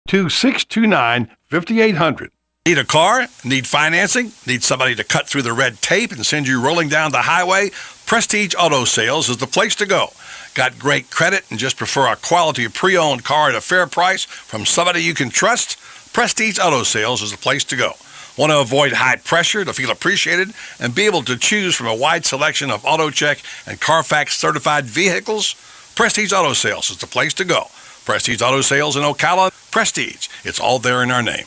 800-629-5800. Need a car? Need financing? Need somebody to cut through the red tape and send you rolling down the highway? Prestige Auto Sales is the place to go. Got great credit and just prefer a quality pre-owned car at a fair price from somebody you can trust? Prestige Auto Sales is the place to go. Want to avoid high pressure to feel appreciated and be able to choose from a wide selection of AutoCheck and Carfax certified vehicles? Prestige Auto Sales is the place to go. Prestige Auto Sales in Ocala. Prestige. It's all there in our name.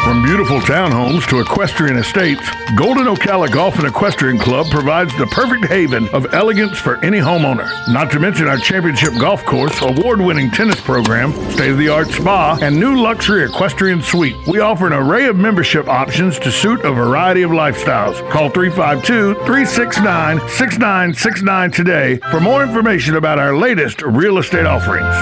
From beautiful townhomes to equestrian estates, Golden Ocala Golf and Equestrian Club provides the perfect haven of elegance for any homeowner. Not to mention our championship golf course, award-winning tennis program, state-of-the-art spa, and new luxury equestrian suite. We offer an array of membership options to suit a variety of lifestyles. Call 352-369-6969 today for more information about our latest real estate offerings.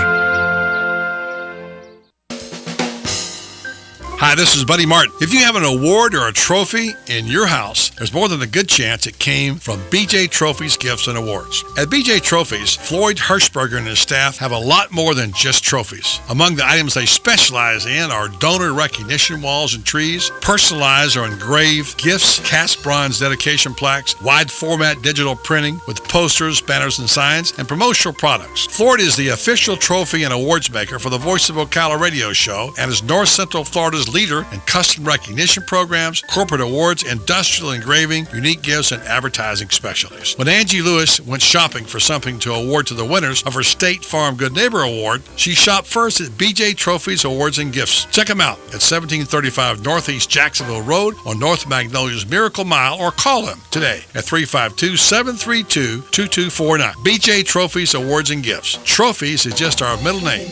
Hi, this is Buddy Martin. If you have an award or a trophy in your house, there's more than a good chance it came from BJ Trophies Gifts and Awards. At BJ Trophies, Floyd Hirschberger and his staff have a lot more than just trophies. Among the items they specialize in are donor recognition walls and trees, personalized or engraved gifts, cast bronze dedication plaques, wide format digital printing with posters, banners, and signs, and promotional products. Floyd is the official trophy and awards maker for the Voice of Ocala radio show and is North Central Florida's leader in custom recognition programs, corporate awards, industrial engraving, unique gifts, and advertising specialties. When Angie Lewis went shopping for something to award to the winners of her State Farm Good Neighbor Award, she shopped first at BJ Trophies Awards and Gifts. Check them out at 1735 Northeast Jacksonville Road on North Magnolia's Miracle Mile, or call them today at 352-732-2249. BJ Trophies Awards and Gifts. Trophies is just our middle name.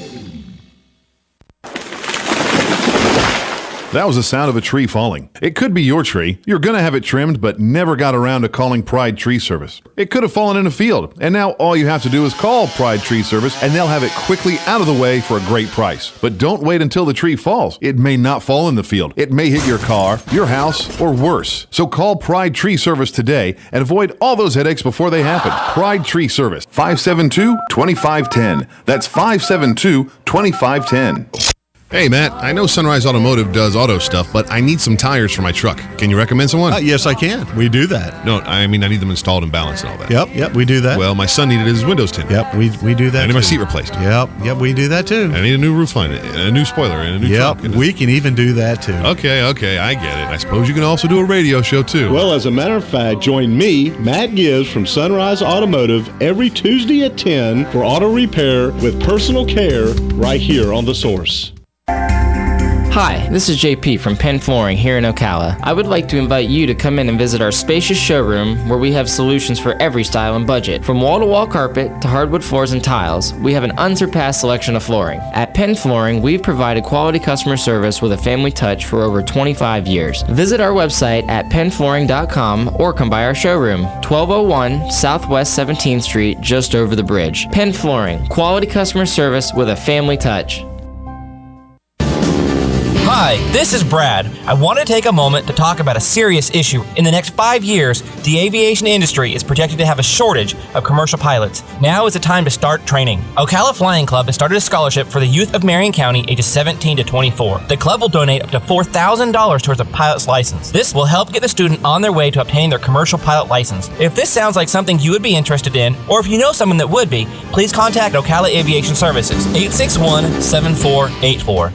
That was the sound of a tree falling. It could be your tree. You're going to have it trimmed, but never got around to calling Pride Tree Service. It could have fallen in a field, and now all you have to do is call Pride Tree Service, and they'll have it quickly out of the way for a great price. But don't wait until the tree falls. It may not fall in the field. It may hit your car, your house, or worse. So call Pride Tree Service today and avoid all those headaches before they happen. Pride Tree Service, 572-2510. That's 572-2510. Hey, Matt, I know Sunrise Automotive does auto stuff, but I need some tires for my truck. Can you recommend someone? Yes, I can. We do that. No, I mean, I need them installed and balanced and all that. Yep, we do that. Well, my son needed his windows tinted. Yep, we do that. I need my seat replaced. Yep, we do that too. I need a new roof line, and a new spoiler, and a new trunk. Yep, we can even do that too. Okay, I get it. I suppose you can also do a radio show too. Well, as a matter of fact, join me, Matt Gibbs from Sunrise Automotive, every Tuesday at 10 for auto repair with personal care right here on The Source. Hi, this is JP from Penn Flooring here in Ocala. I would like to invite you to come in and visit our spacious showroom where we have solutions for every style and budget. From wall-to-wall carpet to hardwood floors and tiles, we have an unsurpassed selection of flooring. At Penn Flooring, we've provided quality customer service with a family touch for over 25 years. Visit our website at pennflooring.com or come by our showroom, 1201 Southwest 17th Street, just over the bridge. Penn Flooring, quality customer service with a family touch. Hi, this is Brad. I want to take a moment to talk about a serious issue. In the next 5 years, the aviation industry is projected to have a shortage of commercial pilots. Now is the time to start training. Ocala Flying Club has started a scholarship for the youth of Marion County ages 17 to 24. The club will donate up to $4,000 towards a pilot's license. This will help get the student on their way to obtaining their commercial pilot license. If this sounds like something you would be interested in, or if you know someone that would be, please contact Ocala Aviation Services, 861-7484.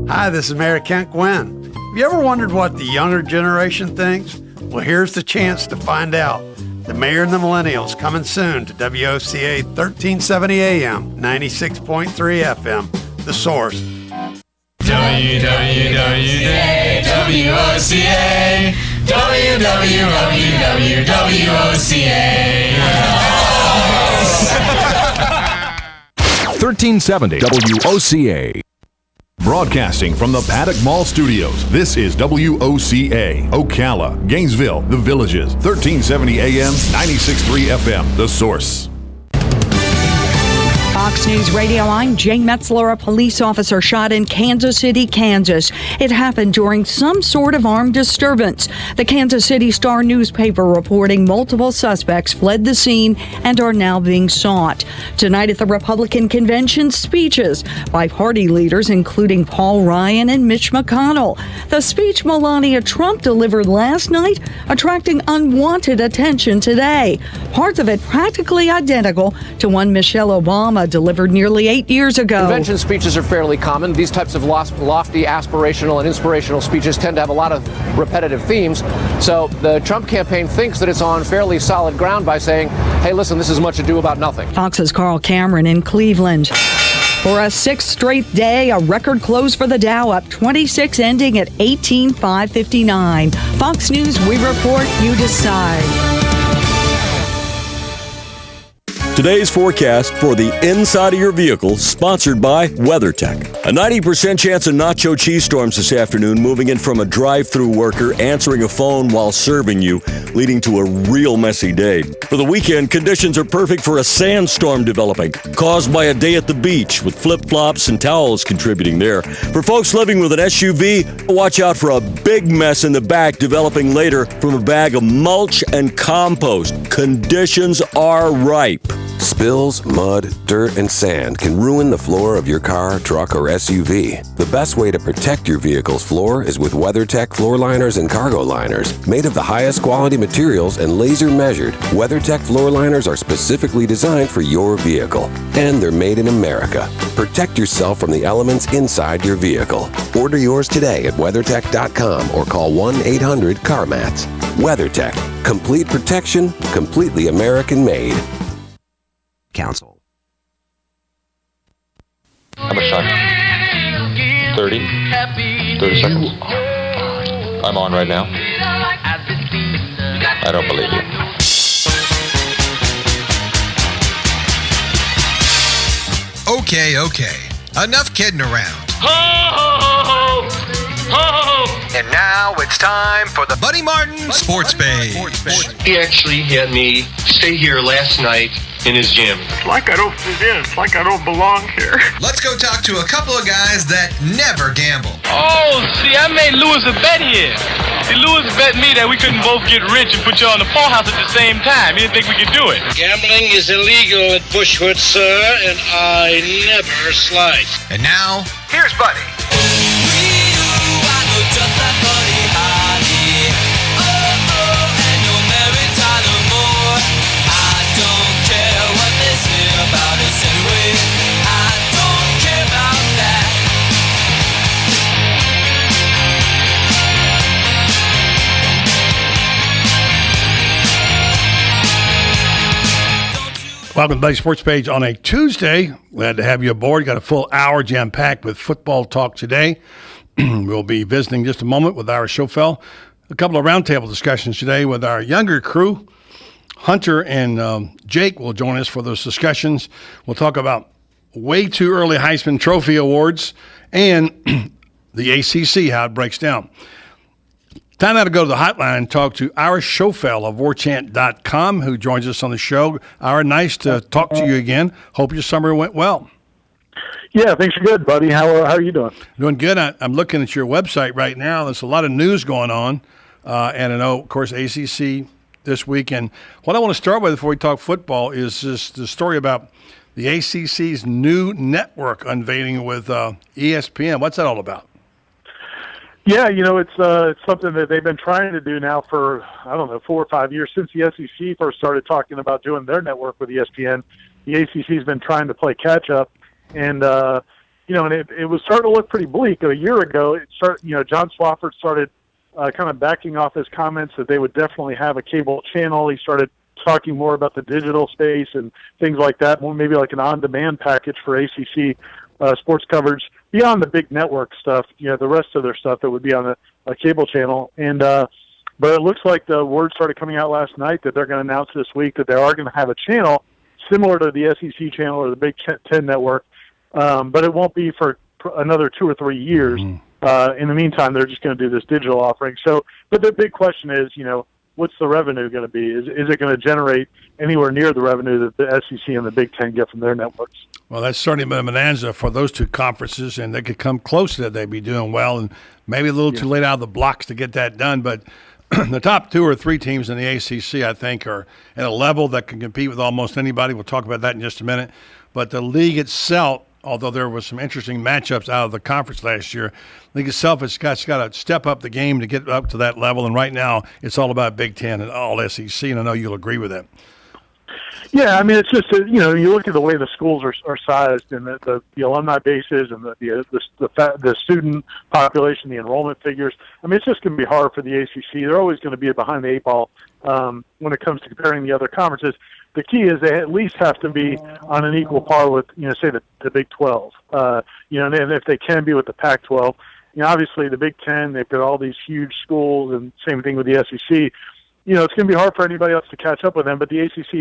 Hi, this is Mayor Kent Gwynn. Have you ever wondered what the younger generation thinks? Well, here's the chance to find out. The Mayor and the Millennials coming soon to WOCA 1370 AM, 96.3 FM, The Source. WWWWOCA, WWWWOCA. 1370 WOCA. Broadcasting from the Paddock Mall Studios, this is WOCA, Ocala, Gainesville, The Villages, 1370 AM, 96.3 FM, The Source. Fox News Radio, I'm Jane Metzler. A police officer shot in Kansas City, Kansas. It happened during some sort of armed disturbance. The Kansas City Star newspaper reporting multiple suspects fled the scene and are now being sought. Tonight at the Republican convention, speeches by party leaders including Paul Ryan and Mitch McConnell. The speech Melania Trump delivered last night attracting unwanted attention today. Parts of it practically identical to one Michelle Obama delivered nearly 8 years ago. Convention speeches are fairly common. These types of lofty, aspirational, and inspirational speeches tend to have a lot of repetitive themes. So the Trump campaign thinks that it's on fairly solid ground by saying, hey, listen, this is much ado about nothing. Fox's Carl Cameron in Cleveland. For a sixth straight day, a record close for the Dow, up 26, ending at 18,559. Fox News, we report, you decide. Today's forecast for the inside of your vehicle, sponsored by WeatherTech. A 90% chance of nacho cheese storms this afternoon, moving in from a drive-through worker answering a phone while serving you, leading to a real messy day. For the weekend, conditions are perfect for a sandstorm developing, caused by a day at the beach, with flip-flops and towels contributing there. For folks living with an SUV, watch out for a big mess in the back developing later from a bag of mulch and compost. Conditions are ripe. Spills, mud, dirt, and sand can ruin the floor of your car, truck, or SUV. The best way to protect your vehicle's floor is with WeatherTech floor liners and cargo liners. Made of the highest quality materials and laser measured, WeatherTech floor liners are specifically designed for your vehicle. And they're made in America. Protect yourself from the elements inside your vehicle. Order yours today at WeatherTech.com or call 1-800-CarMats. WeatherTech. Complete protection, completely American made. Council. How much time? 30 seconds. I'm on right now. I don't believe you. Okay. Enough kidding around. Ho, ho, ho, ho, ho. And now it's time for the Buddy Martin Sports Page. He actually had me stay here last night in his gym. It's like I don't fit in. It's like I don't belong here. Let's go talk to a couple of guys that never gamble. Oh, see, I made Lewis a bet here. See, Lewis bet me that we couldn't both get rich and put you on the pool house at the same time. He didn't think we could do it. Gambling is illegal at Bushwood, sir, and I never slide. And now, here's Buddy. Welcome to Buddy Sports Page on a Tuesday. Glad to have you aboard. Got a full hour jam-packed with football talk today. We'll be visiting just a moment with Ira Schofel. A couple of roundtable discussions today with our younger crew. Hunter and Jake will join us for those discussions. We'll talk about way too early Heisman Trophy awards and the ACC, how it breaks down. Time now to go to the hotline and talk to Ira Schofel of warchant.com, who joins us on the show. Ira, nice to talk to you again. Hope your summer went well. Yeah, things are good, buddy. How are you doing? Doing good. I'm looking at your website right now. There's a lot of news going on. And I know, of course, ACC this week. And what I want to start with before we talk football is just the story about the ACC's new network unveiling with ESPN. What's that all about? Yeah, it's something that they've been trying to do now for, 4 or 5 years, since the SEC first started talking about doing their network with ESPN. The ACC's been trying to play catch up, and and it was starting to look pretty bleak. A year ago, John Swofford started kind of backing off his comments that they would definitely have a cable channel. He started talking more about the digital space and things like that, more maybe like an on-demand package for ACC sports coverage beyond the big network stuff, the rest of their stuff that would be on a cable channel. And but it looks like the word started coming out last night that they're going to announce this week that they are going to have a channel similar to the SEC channel or the Big Ten network, but it won't be for another 2 or 3 years. In the meantime, they're just going to do this digital offering. So, but the big question is, what's the revenue going to be? Is it going to generate anywhere near the revenue that the SEC and the Big Ten get from their networks? Well, that's certainly been a bonanza for those two conferences, and they could come close to that. They'd be doing well, and maybe a little too late out of the blocks to get that done. But the top 2 or 3 teams in the ACC, I think, are at a level that can compete with almost anybody. We'll talk about that in just a minute. But the league itself, although there was some interesting matchups out of the conference last year, the league itself has got to step up the game to get up to that level. And right now, it's all about Big Ten and all SEC, and I know you'll agree with that. Yeah, I mean, it's just you look at the way the schools are sized and the alumni bases and the student population, the enrollment figures. I mean, it's just going to be hard for the ACC. They're always going to be behind the 8 ball when it comes to comparing the other conferences. The key is they at least have to be on an equal par with, say the Big 12. And if they can be with the Pac-12. Obviously the Big 10, they've got all these huge schools, and same thing with the SEC. It's going to be hard for anybody else to catch up with them, but the ACC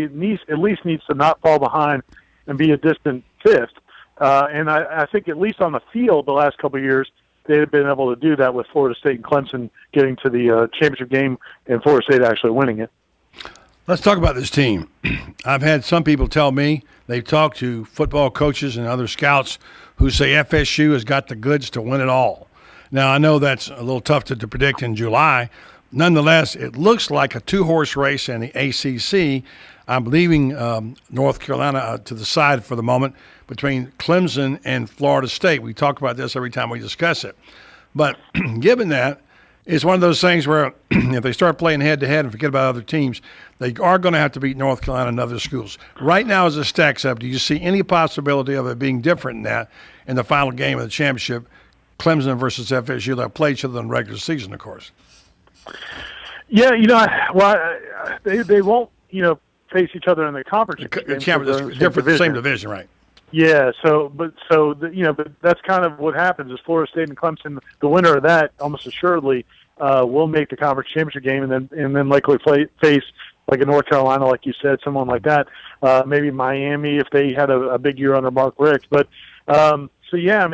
at least needs to not fall behind and be a distant fifth. And I think at least on the field the last couple of years, they've been able to do that with Florida State and Clemson getting to the championship game and Florida State actually winning it. Let's talk about this team. I've had some people tell me they've talked to football coaches and other scouts who say FSU has got the goods to win it all. Now, I know that's a little tough to predict in July. Nonetheless, it looks like a 2-horse race in the ACC. I'm leaving North Carolina to the side for the moment between Clemson and Florida State. We talk about this every time we discuss it. But given that, it's one of those things where if they start playing head-to-head and forget about other teams, they are going to have to beat North Carolina and other schools. Right now, as it stacks up, do you see any possibility of it being different than that in the final game of the championship, Clemson versus FSU? They'll play each other in the regular season, of course. Yeah, they won't, face each other in the conference. Different, same division, right? Yeah, but that's kind of what happens is Florida State and Clemson, the winner of that almost assuredly will make the conference championship game, and then likely face like a North Carolina, like you said, someone like that. Maybe Miami if they had a big year under Mark Richt. But so yeah, I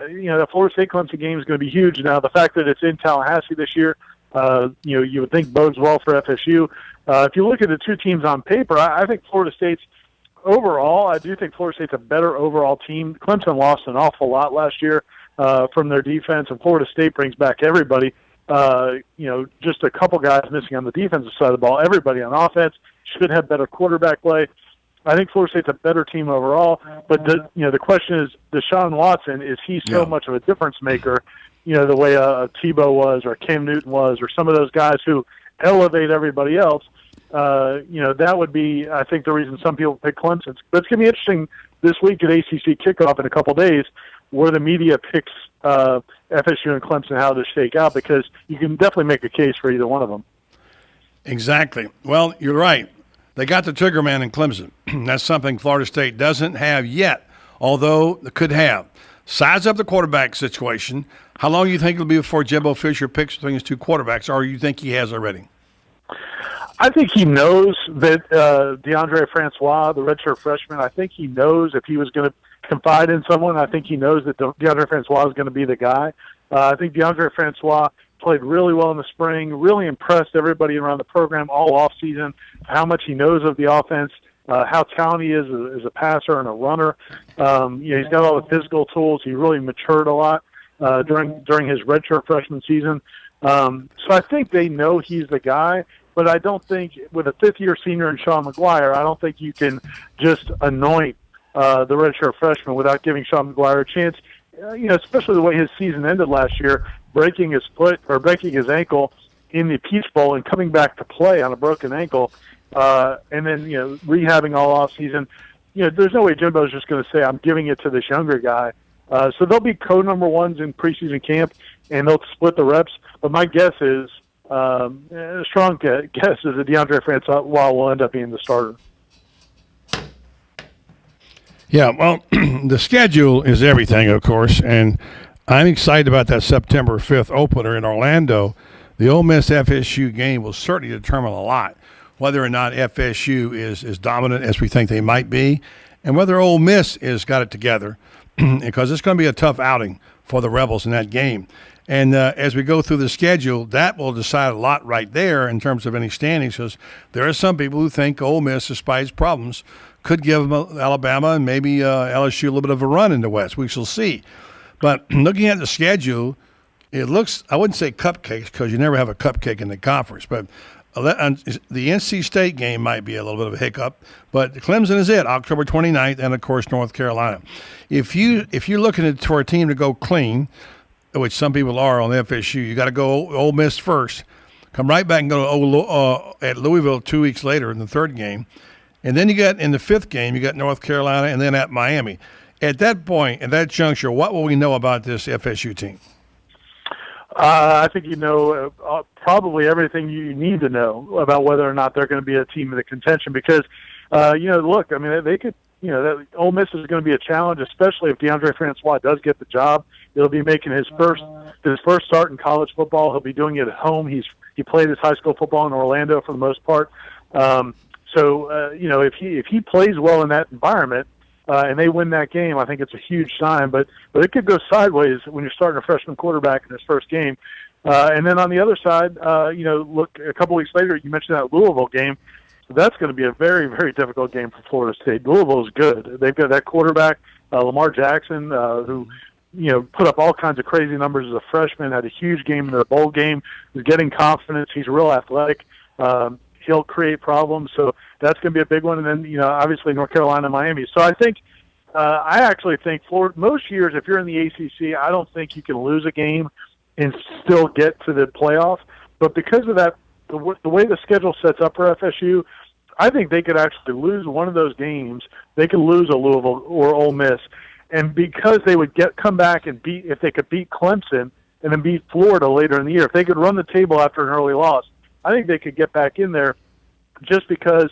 mean, the Florida State Clemson game is going to be huge. Now the fact that it's in Tallahassee this year, you would think bodes well for FSU. If you look at the two teams on paper, I think Florida State's overall, I do think Florida State's a better overall team. Clemson lost an awful lot last year from their defense, and Florida State brings back everybody. Just a couple guys missing on the defensive side of the ball. Everybody on offense should have better quarterback play. I think Florida State's a better team overall, but the question is, Deshaun Watson, is he so much of a difference maker? The way Tebow was, or Cam Newton was, or some of those guys who elevate everybody else. That would be, I think, the reason some people pick Clemson. But it's going to be interesting this week at ACC kickoff in a couple days, where the media picks FSU and Clemson how to shake out, because you can definitely make a case for either one of them. Exactly. Well, you're right. They got the trigger man in Clemson. That's something Florida State doesn't have yet, although they could have. Size up the quarterback situation. How long do you think it'll be before Jimbo Fisher picks between his two quarterbacks, or you think he has already? I think he knows that DeAndre Francois, the redshirt freshman, I think he knows if he was going to confide in someone, I think he knows that DeAndre Francois is going to be the guy. I think DeAndre Francois played really well in the spring, really impressed everybody around the program all offseason, how much he knows of the offense, how talented he is as a passer and a runner. He's got all the physical tools. He really matured a lot during his redshirt freshman season. So I think they know he's the guy. But I don't think, with a fifth-year senior in Sean McGuire, I don't think you can just anoint the redshirt freshman without giving Sean McGuire a chance. Especially the way his season ended last year, breaking his ankle in the Peach Bowl and coming back to play on a broken ankle, and then rehabbing all off season. There's no way Jimbo's just going to say, "I'm giving it to this younger guy." So they'll be co-number ones in preseason camp, and they'll split the reps. But my guess is, a strong guess is that DeAndre Francois will end up being the starter. Yeah, well, the schedule is everything, of course, and I'm excited about that September 5th opener in Orlando. The Ole Miss FSU game will certainly determine a lot, whether or not FSU is dominant as we think they might be, and whether Ole Miss has got it together, because it's going to be a tough outing for the Rebels in that game. And as we go through the schedule, that will decide a lot right there in terms of any standings, because there are some people who think Ole Miss, despite its problems, could give Alabama and maybe LSU a little bit of a run in the West. We shall see. But looking at the schedule, it looks, I wouldn't say cupcakes because you never have a cupcake in the conference, but the NC State game might be a little bit of a hiccup, but Clemson is it, October 29th, and, of course, North Carolina. If you're looking for a team to go clean, which some people are on FSU, you got to go Ole Miss first, come right back and go at Louisville 2 weeks later in the third game, and then you got in the fifth game, you got North Carolina, and then at Miami. At that point, at that juncture, what will we know about this FSU team? I think you know probably everything you need to know about whether or not they're going to be a team in the contention because, look, I mean, they could, that Ole Miss is going to be a challenge, especially if DeAndre Francois does get the job. He'll be making his first start in college football. He'll be doing it at home. He played his high school football in Orlando for the most part. If he plays well in that environment, and they win that game, I think it's a huge sign. But it could go sideways when you're starting a freshman quarterback in his first game. And then on the other side, look, a couple weeks later, you mentioned that Louisville game. That's going to be a very, very difficult game for Florida State. Louisville is good. They've got that quarterback, Lamar Jackson, who put up all kinds of crazy numbers as a freshman, had a huge game in the bowl game, was getting confidence. He's real athletic. He'll create problems. So that's going to be a big one. And then, obviously North Carolina, Miami. So I actually think Florida, most years, if you're in the ACC, I don't think you can lose a game and still get to the playoff. But because of that, the way the schedule sets up for FSU, I think they could actually lose one of those games. They could lose a Louisville or Ole Miss. And because they would come back and if they could beat Clemson and then beat Florida later in the year, if they could run the table after an early loss, I think they could get back in there just because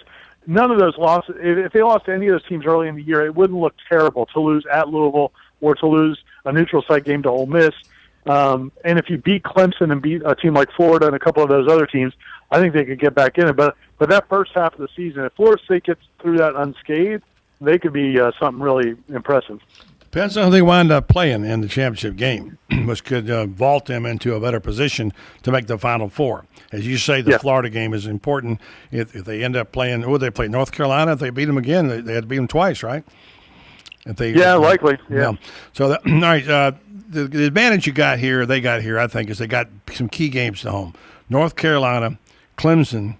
none of those losses, if they lost to any of those teams early in the year, it wouldn't look terrible to lose at Louisville or to lose a neutral site game to Ole Miss. And if you beat Clemson and beat a team like Florida and a couple of those other teams, I think they could get back in it. But that first half of the season, if Florida State gets through that unscathed, they could be something really impressive. Depends on who they wind up playing in the championship game, which could vault them into a better position to make the Final Four. As you say, the Florida game is important. If they end up playing, would they play North Carolina? If they beat them again, they had to beat them twice, right? Likely. Yeah. So, all right, the advantage they got here, I think, is they got some key games to home. North Carolina, Clemson,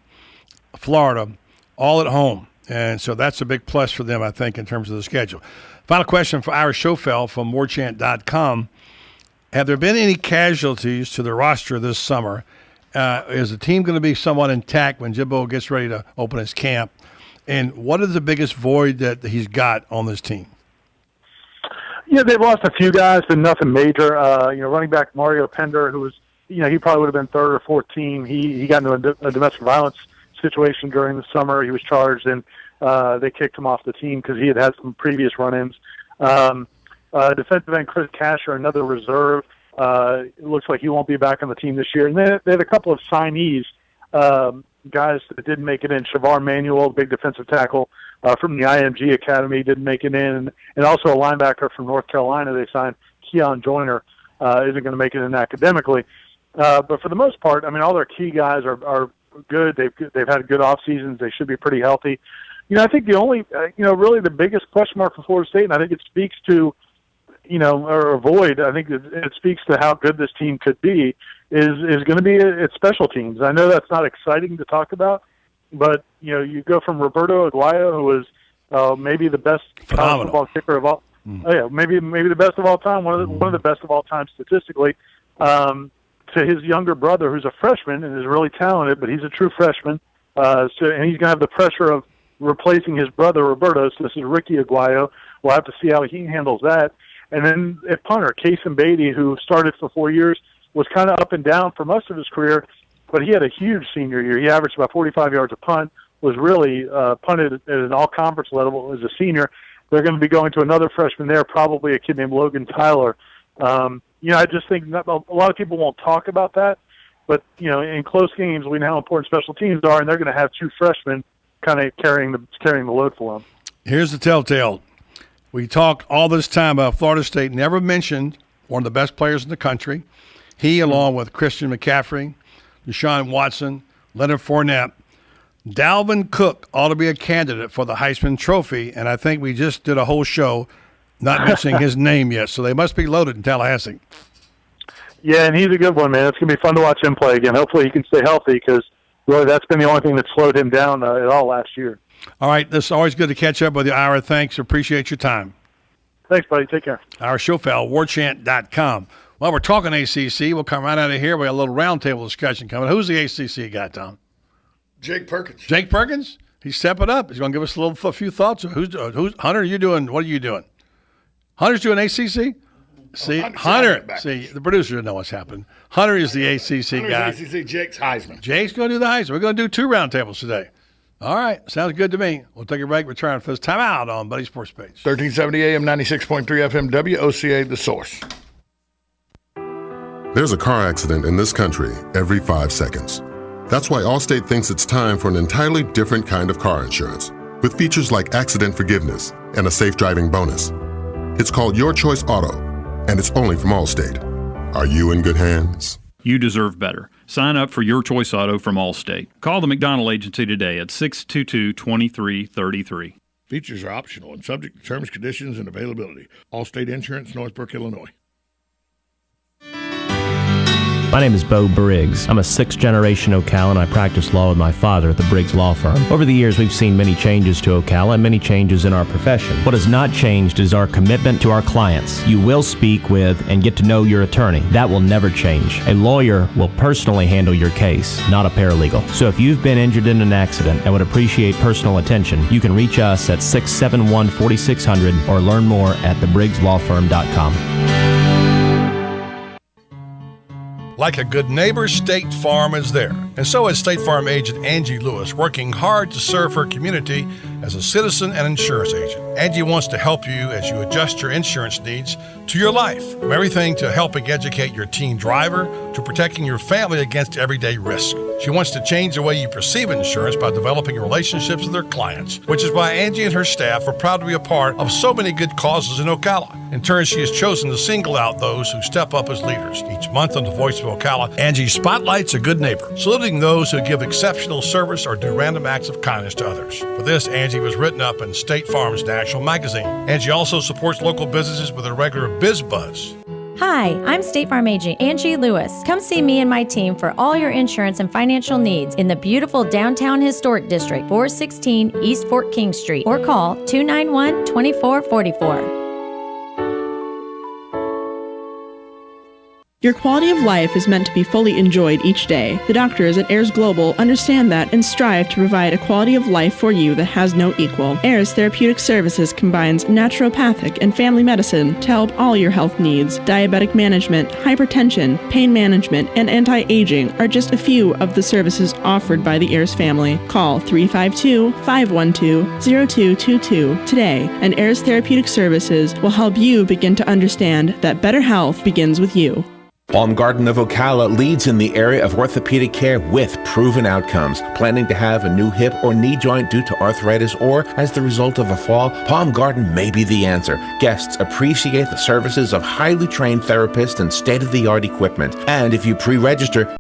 Florida, all at home. And so that's a big plus for them, I think, in terms of the schedule. Final question for Ira Schofel from warchant.com. Have there been any casualties to the roster this summer? Is the team going to be somewhat intact when Jimbo gets ready to open his camp? And what is the biggest void that he's got on this team? Yeah, they've lost a few guys, but nothing major. Running back Mario Pender, who was, he probably would have been third or fourth team. He got into a domestic violence situation during the summer. He was charged, and they kicked him off the team because he had some previous run-ins. Defensive end Chris Casher, another reserve. It looks like he won't be back on the team this year. And they had a couple of signees, guys that didn't make it in. Shavar Manuel, big defensive tackle from the IMG Academy, didn't make it in. And also a linebacker from North Carolina they signed, Keon Joyner, isn't going to make it in academically. But for the most part, I mean, all their key guys are good. They've had good off seasons. They should be pretty healthy. I think the only, really the biggest question mark for Florida State, and I think it speaks to, or void, I think it speaks to how good this team could be, is going to be its special teams. I know that's not exciting to talk about, but, you go from Roberto Aguayo, who is maybe the best college football kicker of all, maybe the best of all time, one of the best of all time statistically, to his younger brother, who's a freshman and is really talented, but he's a true freshman, and he's going to have the pressure of replacing his brother Roberto. So this is Ricky Aguayo. We'll have to see how he handles that. And then at punter, Kason Beatty, who started for 4 years, was kind of up and down for most of his career, but he had a huge senior year. He averaged about 45 yards a punt, was really punted at an all-conference level as a senior. They're going to be going to another freshman there, probably a kid named Logan Tyler. I just think a lot of people won't talk about that, but, in close games, we know how important special teams are, and they're going to have two freshmen kind of carrying the load for them. Here's the telltale. We talked all this time about Florida State, never mentioned one of the best players in the country. He, along with Christian McCaffrey, Deshaun Watson, Leonard Fournette, Dalvin Cook ought to be a candidate for the Heisman Trophy, and I think we just did a whole show not mentioning his name yet, so they must be loaded in Tallahassee. Yeah, and he's a good one, man. It's going to be fun to watch him play again. Hopefully he can stay healthy because, really, that's been the only thing that slowed him down at all last year. All right, this is always good to catch up with you, Ira. Thanks. Appreciate your time. Thanks, buddy. Take care. Ira Schofel, warchant.com. Well, we're talking ACC. We'll come right out of here. We got a little roundtable discussion coming. Who's the ACC guy, Tom? Jake Perkins. Jake Perkins? He's stepping up. He's going to give us a few thoughts. Who's Hunter? Are you doing? What are you doing? Hunter's doing ACC. See, Hunter. See, the producer doesn't know what's happened. Hunter is the ACC guy. ACC. Jake's Heisman. Jake's going to do the Heisman. We're going to do 2 roundtables today. All right, sounds good to me. We'll take a break. Return for this time out on Buddy Sports Page. 1370 AM, 96.3 FM, WOCA, The Source. There's a car accident in this country every 5 seconds. That's why Allstate thinks it's time for an entirely different kind of car insurance, with features like accident forgiveness and a safe driving bonus. It's called Your Choice Auto, and it's only from Allstate. Are you in good hands? You deserve better. Sign up for Your Choice Auto from Allstate. Call the McDonald Agency today at 622-2333. Features are optional and subject to terms, conditions, and availability. Allstate Insurance, Northbrook, Illinois. My name is Bo Briggs. I'm a 6th-generation Ocala, and I practice law with my father at the Briggs Law Firm. Over the years, we've seen many changes to Ocala and many changes in our profession. What has not changed is our commitment to our clients. You will speak with and get to know your attorney. That will never change. A lawyer will personally handle your case, not a paralegal. So if you've been injured in an accident and would appreciate personal attention, you can reach us at 671-4600 or learn more at thebriggslawfirm.com. Like a good neighbor, State Farm is there. And so is State Farm agent Angie Lewis, working hard to serve her community as a citizen and insurance agent. Angie wants to help you as you adjust your insurance needs to your life, from everything to helping educate your teen driver to protecting your family against everyday risk. She wants to change the way you perceive insurance by developing relationships with her clients, which is why Angie and her staff are proud to be a part of so many good causes in Ocala. In turn, she has chosen to single out those who step up as leaders. Each month on the Voice of Ocala, Angie spotlights a good neighbor, saluting those who give exceptional service or do random acts of kindness to others. For this, Angie was written up in State Farm's national magazine. Angie also supports local businesses with a regular Biz Buzz. Hi, I'm State Farm agent Angie Lewis. Come see me and my team for all your insurance and financial needs in the beautiful downtown historic district, 416 East Fort King Street, or call 291-2444. Your quality of life is meant to be fully enjoyed each day. The doctors at Ayers Global understand that and strive to provide a quality of life for you that has no equal. Ayers Therapeutic Services combines naturopathic and family medicine to help all your health needs. Diabetic management, hypertension, pain management, and anti-aging are just a few of the services offered by the Ayers family. Call 352-512-0222 today, and Ayers Therapeutic Services will help you begin to understand that better health begins with you. Palm Garden of Ocala leads in the area of orthopedic care with proven outcomes. Planning to have a new hip or knee joint due to arthritis or as the result of a fall? Palm Garden may be the answer. Guests appreciate the services of highly trained therapists and state-of-the-art equipment. And if you pre-register,